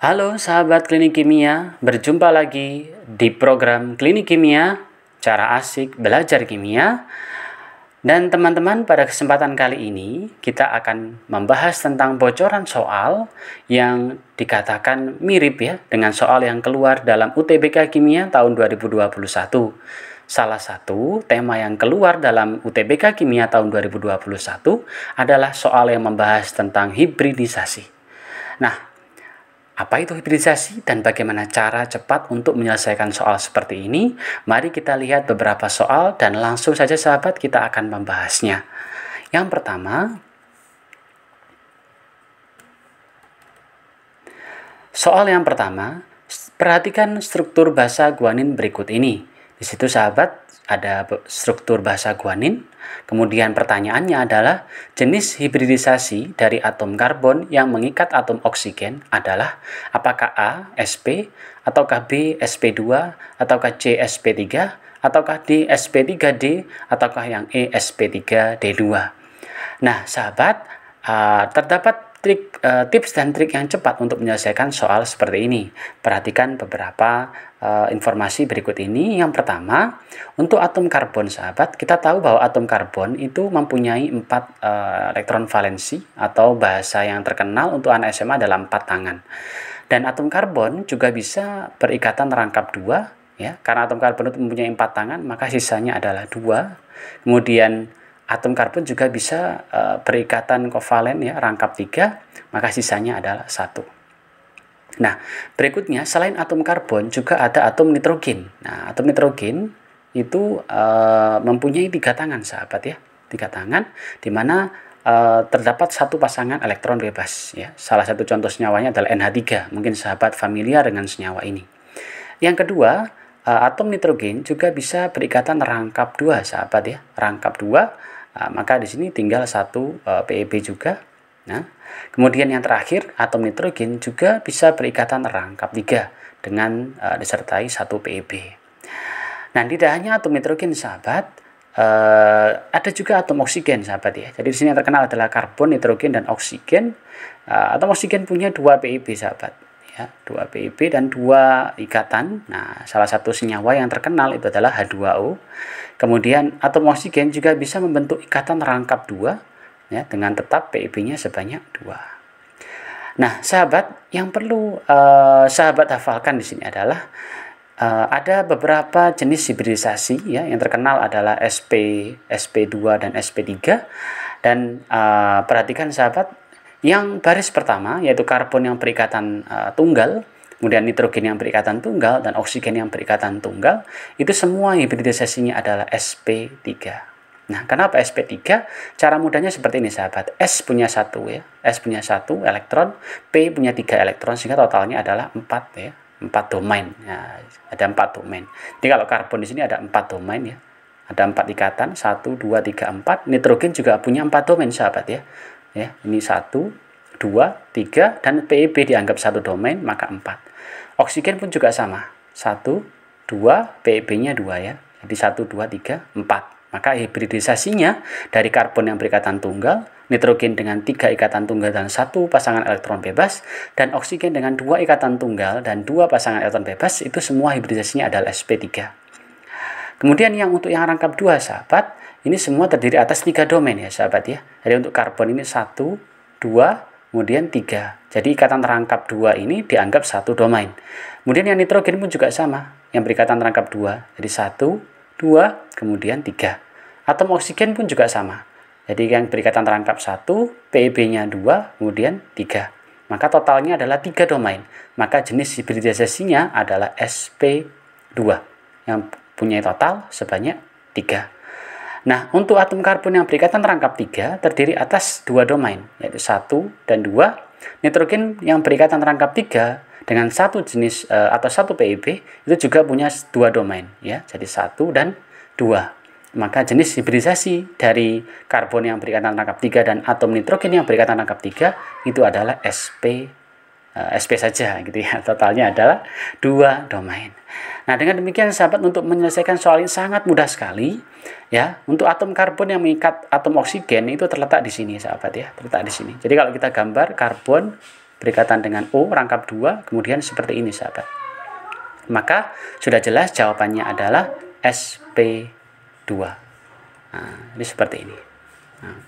Halo sahabat Klinik Kimia, berjumpa lagi di program Klinik Kimia, cara asik belajar kimia. Dan teman-teman, pada kesempatan kali ini kita akan membahas tentang bocoran soal yang dikatakan mirip ya dengan soal yang keluar dalam UTBK Kimia tahun 2021. Salah satu tema yang keluar dalam UTBK Kimia tahun 2021 adalah soal yang membahas tentang hibridisasi. Nah, apa itu hibridisasi dan bagaimana cara cepat untuk menyelesaikan soal seperti ini? Mari kita lihat beberapa soal dan langsung saja sahabat kita akan membahasnya. Yang pertama, soal yang pertama, perhatikan struktur basa guanin berikut ini. Di situ sahabat ada struktur basa guanin. Kemudian pertanyaannya adalah jenis hibridisasi dari atom karbon yang mengikat atom oksigen adalah apakah A, sp, ataukah B, sp2, ataukah C, sp3, ataukah D, sp3d, ataukah yang E, sp3d2. Nah sahabat, terdapat tips dan trik yang cepat untuk menyelesaikan soal seperti ini. Perhatikan beberapa informasi berikut ini. Yang pertama, untuk atom karbon sahabat, kita tahu bahwa atom karbon itu mempunyai 4 elektron valensi atau bahasa yang terkenal untuk anak SMA adalah 4 tangan. Dan atom karbon juga bisa berikatan rangkap 2 ya. Karena atom karbon itu mempunyai 4 tangan, maka sisanya adalah 2. Kemudian atom karbon juga bisa berikatan kovalen ya, rangkap 3, maka sisanya adalah 1. Nah, berikutnya selain atom karbon juga ada atom nitrogen. Nah, atom nitrogen itu mempunyai 3 tangan sahabat ya, 3 tangan di mana terdapat satu pasangan elektron bebas ya. Salah satu contoh senyawanya adalah NH3. Mungkin sahabat familiar dengan senyawa ini. Yang kedua, atom nitrogen juga bisa berikatan rangkap 2 sahabat ya, rangkap 2. Maka di sini tinggal satu PEB juga. Nah, kemudian yang terakhir, atom nitrogen juga bisa berikatan rangkap 3 dengan disertai satu PEB. Nah, tidak hanya atom nitrogen sahabat, ada juga atom oksigen sahabat ya. Jadi di sini yang terkenal adalah karbon, nitrogen, dan oksigen. Atom oksigen punya 2 PEB sahabat ya, 2 PEB dan 2 ikatan. Nah, salah satu senyawa yang terkenal itu adalah H2O. Kemudian atom oksigen juga bisa membentuk ikatan rangkap 2 ya, dengan tetap PEB-nya sebanyak 2. Nah, sahabat, yang perlu sahabat hafalkan di sini adalah ada beberapa jenis hibridisasi ya, yang terkenal adalah SP, SP2 dan SP3. Dan perhatikan sahabat, yang baris pertama yaitu karbon yang berikatan tunggal, kemudian nitrogen yang berikatan tunggal, dan oksigen yang berikatan tunggal, itu semua hibridisasinya adalah SP3. Nah, kenapa SP3? Cara mudahnya seperti ini sahabat. S punya 1 ya. S punya 1 elektron, P punya 3 elektron, sehingga totalnya adalah 4 ya. 4 domain. Nah, ada 4 domain. Jadi kalau karbon di sini ada 4 domain ya. Ada 4 ikatan, 1 2 3 4. Nitrogen juga punya 4 domain sahabat ya. Ya, ini 1 2 3 dan PEB dianggap 1 domain, maka 4. Oksigen pun juga sama. 1 2, PEB-nya 2 ya. Jadi 1 2 3 4. Maka hibridisasinya dari karbon yang berikatan tunggal, nitrogen dengan 3 ikatan tunggal dan 1 pasangan elektron bebas, dan oksigen dengan 2 ikatan tunggal dan 2 pasangan elektron bebas, itu semua hibridisasinya adalah sp3. Kemudian yang untuk yang rangkap 2 sahabat, ini semua terdiri atas 3 domain ya sahabat ya. Jadi untuk karbon ini 1, 2, kemudian 3. Jadi ikatan rangkap 2 ini dianggap 1 domain. Kemudian yang nitrogen pun juga sama, yang berikatan rangkap 2. Jadi 1, 2, kemudian 3. Atom oksigen pun juga sama. Jadi yang berikatan rangkap 1, PEB-nya 2, kemudian 3. Maka totalnya adalah 3 domain. Maka jenis hibridisasinya adalah sp2 yang punya total sebanyak 3. Nah, untuk atom karbon yang berikatan rangkap 3 terdiri atas 2 domain, yaitu 1 dan 2. Nitrogen yang berikatan rangkap 3 dengan satu jenis atau satu PEB itu juga punya 2 domain ya. Jadi 1 dan 2. Maka jenis hibridisasi dari karbon yang berikatan rangkap 3 dan atom nitrogen yang berikatan rangkap 3 itu adalah sp saja gitu ya. Totalnya adalah 2 domain. Nah, dengan demikian sahabat, untuk menyelesaikan soal ini sangat mudah sekali ya. Untuk atom karbon yang mengikat atom oksigen itu terletak di sini sahabat ya, terletak di sini. Jadi kalau kita gambar karbon berikatan dengan O rangkap 2, kemudian seperti ini sahabat. Maka sudah jelas jawabannya adalah sp2. Nah, ini seperti ini. Nah.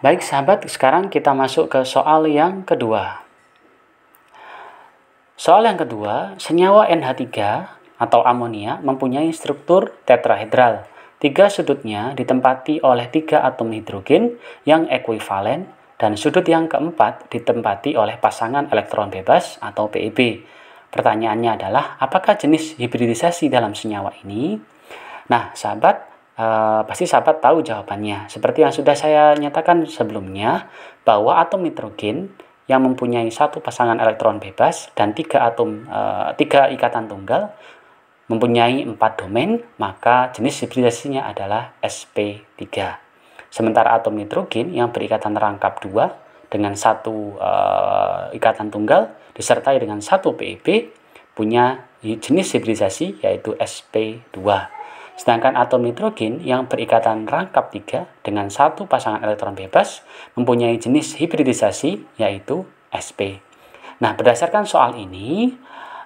Baik sahabat, sekarang kita masuk ke soal yang kedua. Soal yang kedua, senyawa NH3 atau amonia mempunyai struktur tetrahedral. 3 sudutnya ditempati oleh 3 atom hidrogen yang ekuivalen dan sudut yang keempat ditempati oleh pasangan elektron bebas atau PEB. Pertanyaannya adalah, apakah jenis hibridisasi dalam senyawa ini? Nah, sahabat, pasti sahabat tahu jawabannya. Seperti yang sudah saya nyatakan sebelumnya, bahwa atom nitrogen yang mempunyai satu pasangan elektron bebas dan 3 ikatan tunggal mempunyai 4 domain, maka jenis hibridisasinya adalah sp3. Sementara atom nitrogen yang berikatan rangkap 2 dengan satu ikatan tunggal disertai dengan satu PEB punya jenis hibridisasi yaitu sp2. Sedangkan atom nitrogen yang berikatan rangkap 3 dengan satu pasangan elektron bebas mempunyai jenis hibridisasi yaitu sp. Nah, berdasarkan soal ini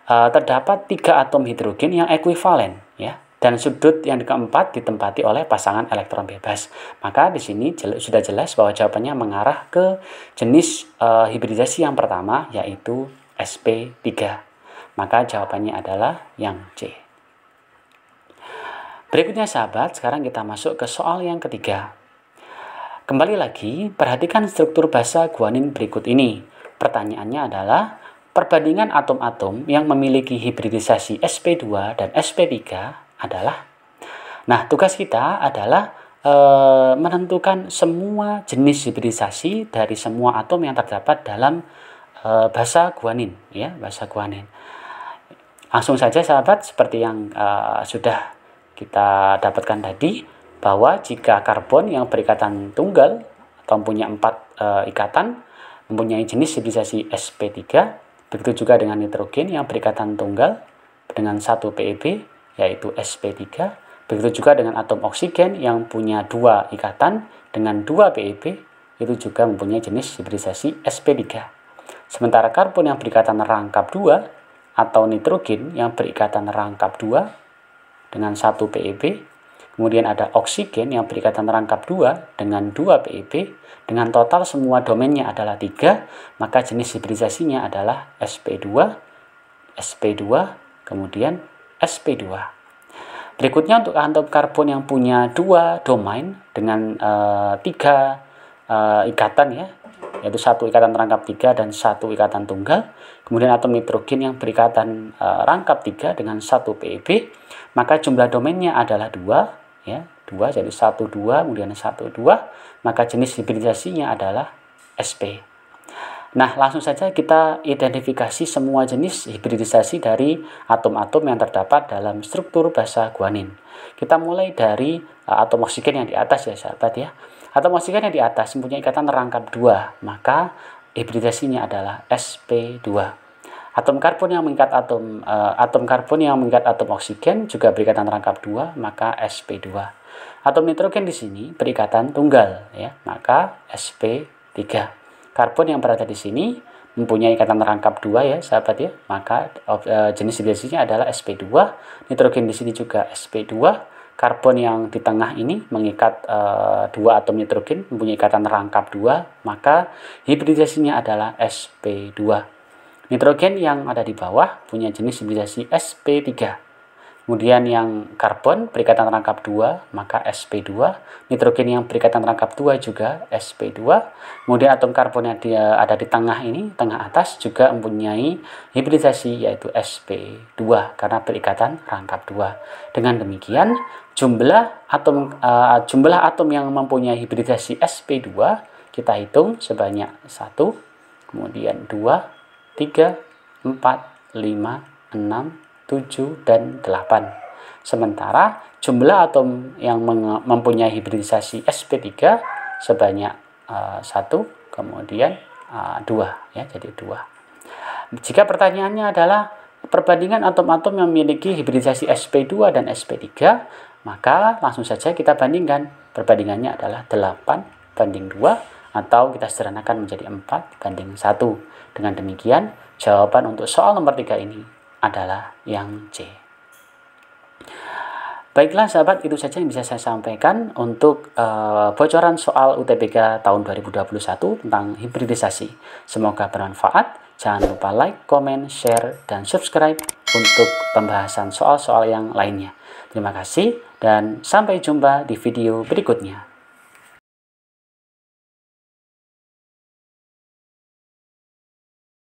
terdapat 3 atom hidrogen yang ekuivalen ya, dan sudut yang keempat ditempati oleh pasangan elektron bebas. Maka di sini sudah jelas bahwa jawabannya mengarah ke jenis hibridisasi yang pertama yaitu sp3. Maka jawabannya adalah yang C. Berikutnya sahabat, sekarang kita masuk ke soal yang ketiga. Kembali lagi, perhatikan struktur basa guanin berikut ini. Pertanyaannya adalah, perbandingan atom-atom yang memiliki hibridisasi sp2 dan sp3 adalah. Nah, tugas kita adalah menentukan semua jenis hibridisasi dari semua atom yang terdapat dalam basa guanin, ya, basa guanin. Langsung saja sahabat, seperti yang sudah kita dapatkan tadi, bahwa jika karbon yang berikatan tunggal atau punya 4 ikatan mempunyai jenis hibridisasi sp3, begitu juga dengan nitrogen yang berikatan tunggal dengan satu PEB yaitu sp3. Begitu juga dengan atom oksigen yang punya 2 ikatan dengan 2 PEB, itu juga mempunyai jenis hibridisasi sp3. Sementara karbon yang berikatan rangkap 2 atau nitrogen yang berikatan rangkap 2 dengan 1 PEB, kemudian ada oksigen yang berikatan rangkap 2 dengan 2 PEB, dengan total semua domainnya adalah 3, maka jenis hibridisasinya adalah sp2, sp2, kemudian sp2. Berikutnya untuk atom karbon yang punya 2 domain dengan 3 ikatan ya, yaitu 1 ikatan rangkap 3 dan 1 ikatan tunggal. Kemudian atom nitrogen yang berikatan rangkap 3 dengan 1 PEB, maka jumlah domainnya adalah 2 ya, 2 jadi 1 2 kemudian 1 2, maka jenis hibridisasinya adalah sp. Nah, langsung saja kita identifikasi semua jenis hibridisasi dari atom-atom yang terdapat dalam struktur basa guanin. Kita mulai dari atom oksigen yang di atas ya sahabat ya. Atom oksigen yang di atas mempunyai ikatan rangkap 2, maka hibridisasinya adalah sp2. Atom karbon yang mengikat atom oksigen juga berikatan rangkap 2, maka sp2. Atom nitrogen di sini berikatan tunggal ya, maka sp3. Karbon yang berada di sini mempunyai ikatan rangkap 2 ya sahabat ya, maka jenis hibridisasinya adalah sp2. Nitrogen di sini juga sp2. Karbon yang di tengah ini mengikat 2 atom nitrogen mempunyai ikatan rangkap 2, maka hibridisasinya adalah sp2. Nitrogen yang ada di bawah punya jenis hibridisasi sp3. Kemudian yang karbon berikatan rangkap 2, maka sp2. Nitrogen yang berikatan rangkap 2 juga sp2. Kemudian atom karbon yang ada di tengah ini, tengah atas, juga mempunyai hibridisasi yaitu sp2 karena berikatan rangkap 2. Dengan demikian, jumlah atom yang mempunyai hibridisasi sp2 kita hitung sebanyak 1, kemudian 2, 3, 4, 5, 6, 7, dan 8. Sementara jumlah atom yang mempunyai hibridisasi sp3 sebanyak 1, kemudian 2 ya, jadi 2. Jika pertanyaannya adalah perbandingan atom-atom yang memiliki hibridisasi sp2 dan sp3, maka langsung saja kita bandingkan. Perbandingannya adalah 8 banding 2 atau kita sederhanakan menjadi 4:1. Dengan demikian, jawaban untuk soal nomor 3 ini adalah yang C. Baiklah sahabat, itu saja yang bisa saya sampaikan untuk bocoran soal UTBK tahun 2021 tentang hibridisasi. Semoga bermanfaat. Jangan lupa like, comment, share, dan subscribe untuk pembahasan soal-soal yang lainnya. Terima kasih dan sampai jumpa di video berikutnya.